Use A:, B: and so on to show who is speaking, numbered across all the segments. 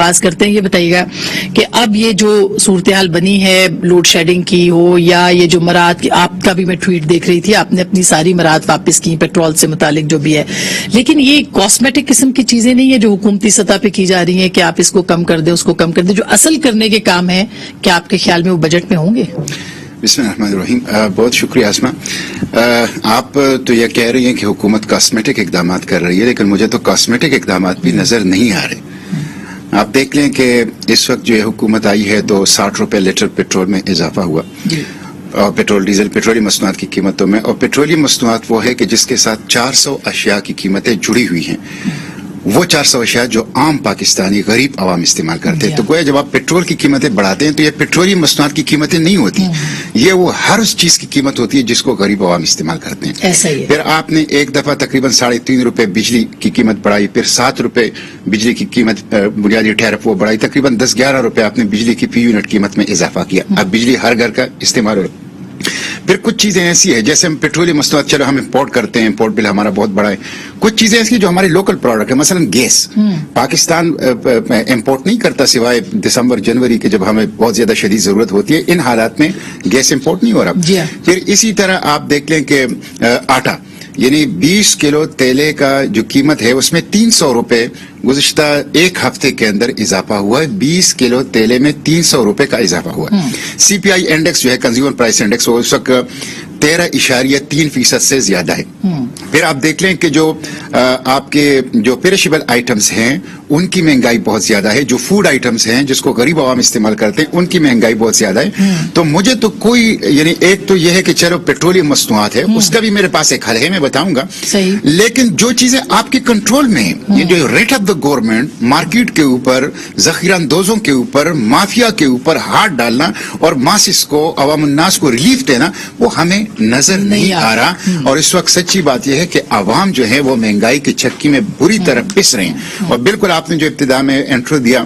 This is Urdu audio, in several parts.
A: آغاز کرتے ہیں. یہ بتائیے گا کہ اب یہ جو صورتحال بنی ہے لوڈ شیڈنگ کی ہو یا یہ جو مراعات کی، آپ کا بھی میں ٹویٹ دیکھ رہی تھی، آپ نے اپنی ساری مراعات واپس کی پیٹرول سے متعلق جو بھی ہے، لیکن یہ کاسمیٹک قسم کی چیزیں نہیں ہیں جو حکومتی سطح پہ کی جا رہی ہیں کہ آپ اس کو کم کر دیں اس کو کم کر دیں، جو اصل کرنے کے کام ہیں کیا آپ کے خیال میں وہ بجٹ میں ہوں گے؟
B: بسم اللہ الرحمن الرحیم. بہت شکریہ اسما. آپ تو یہ کہہ رہی ہیں کہ حکومت کاسمیٹک اقدامات کر رہی ہے، لیکن مجھے تو کاسمیٹک اقدامات بھی نظر نہیں آ رہے. آپ دیکھ لیں کہ اس وقت جو حکومت آئی ہے تو 60 روپے لیٹر پیٹرول میں اضافہ ہوا اور پیٹرول ڈیزل پیٹرولی مصنوعات کی قیمتوں میں، اور پیٹرولی مصنوعات وہ ہے کہ جس کے ساتھ 400 اشیاء کی قیمتیں جڑی ہوئی ہیں، وہ 400 اشیاء جو عام پاکستانی غریب عوام استعمال کرتے ہیں. تو گویا جب آپ پیٹرول کی قیمتیں بڑھاتے ہیں تو یہ پیٹرولی مصنوعات کی قیمتیں نہیں ہوتی، یہ وہ ہر اس چیز کی قیمت ہوتی ہے جس کو غریب عوام استعمال کرتے ہیں.
A: ایسا ہی ہے.
B: پھر آپ نے ایک دفعہ تقریباً 3.5 روپے بجلی کی قیمت بڑھائی، پھر 7 روپے بجلی کی قیمت بنیادی ٹیرف وہ بڑھائی، تقریباً 10-11 روپے آپ نے بجلی کی فی یونٹ قیمت میں اضافہ کیا. اب بجلی ہر گھر کا استعمال ہو. پھر کچھ چیزیں ایسی ہیں جیسے ہم پیٹرولی مصنوعات چلو ہم امپورٹ کرتے ہیں، امپورٹ بل ہمارا بہت بڑا ہے. کچھ چیزیں ایسی جو ہمارے لوکل پروڈکٹ ہے، مثلا گیس پاکستان امپورٹ نہیں کرتا سوائے دسمبر جنوری کے جب ہمیں بہت زیادہ شدید ضرورت ہوتی ہے. ان حالات میں گیس امپورٹ نہیں ہو رہا. پھر اسی طرح آپ دیکھ لیں کہ آٹا، یعنی 20 کلو تیلے کا جو قیمت ہے اس میں 300 روپے گزشتہ ایک ہفتے کے اندر اضافہ ہوا ہے. 20 کلو تیلے میں 300 روپے کا اضافہ ہوا ہے. سی پی آئی انڈیکس جو ہے کنزیومر پرائس انڈیکس، وہ اس وقت 13.3% سے زیادہ ہے. پھر آپ دیکھ لیں کہ جو آپ کے جو پیرشیبل آئٹمز ہیں ان کی مہنگائی بہت زیادہ ہے. جو فوڈ آئٹمز ہیں جس کو غریب عوام استعمال کرتے ہیں ان کی مہنگائی بہت زیادہ ہے. تو مجھے تو کوئی یعنی ایک تو یہ ہے کہ چلو پیٹرولیم مصنوعات ہے، اس کا بھی میرے پاس ایک حل ہے، میں بتاؤں گا. لیکن جو چیزیں آپ کے کنٹرول میں ہیں، یہ جو rate of the government market کے اوپر، ذخیرہ اندوزوں کے اوپر، مافیا کے اوپر ہاتھ ڈالنا اور ماسس کو، عوام الناس کو ریلیف دینا، وہ ہمیں نظر نہیں آ رہا. اور اس وقت سچی بات یہ ہے کہ عوام جو ہے وہ مہنگائی کی چکی میں بری طرح پس رہے ہیں. اور بالکل آپ نے جو ابتدا میں انٹرو دیا،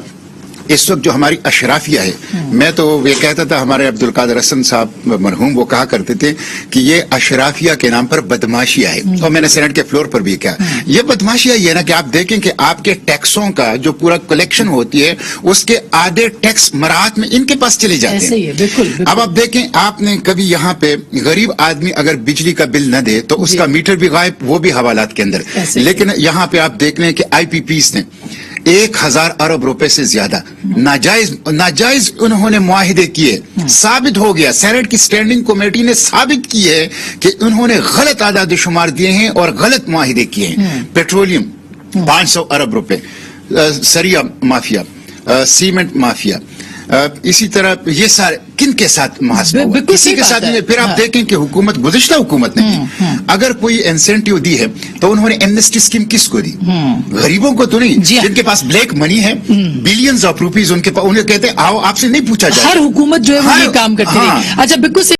B: اس وقت جو ہماری اشرافیہ ہے، میں تو یہ کہتا تھا، ہمارے عبدالقادر حسن صاحب مرحوم وہ کہا کرتے تھے کہ یہ اشرافیہ کے نام پر بدماشیاں ہے. اور میں نے سینٹ کے فلور پر بھی کہا یہ بدماشیاں یہ نا کہ آپ دیکھیں کہ آپ کے ٹیکسوں کا جو پورا کلیکشن ہوتی ہے اس کے آدھے ٹیکس مراعات میں ان کے پاس چلے جاتے ہیں. اب آپ دیکھیں، آپ نے کبھی یہاں پہ غریب آدمی اگر بجلی کا بل نہ دے تو اس کا میٹر بھی غائب، وہ بھی حوالات کے اندر. لیکن یہاں پہ آپ دیکھ لیں کہ آئی پی پیز نے 1000 ارب روپے سے زیادہ ناجائز انہوں نے معاہدے کیے. ثابت ہو گیا، سینٹ کی سٹینڈنگ کمیٹی نے ثابت کی ہے کہ انہوں نے غلط اعداد و شمار دیے ہیں اور غلط معاہدے کیے ہیں. پیٹرولیم 500 ارب روپے، سریا مافیا، سیمنٹ مافیا، اسی طرح یہ سارے کن کے ساتھ محاسبہ ہوا؟ کسی کے ساتھ نہیں. پھر آپ دیکھیں کہ حکومت، گزشتہ حکومت نے اگر کوئی انسینٹیو دی ہے تو انہوں نے ایمنسٹی اسکیم کس کو دی؟ غریبوں کو تو نہیں. جن کے پاس بلیک منی ہے، بلینز آف روپیز ان کے پاس، انہیں کہتے ہیں آؤ، آپ سے نہیں پوچھا جائے.
A: ہر حکومت جو ہے وہ یہ کام کرتی ہے. اچھا بالکل.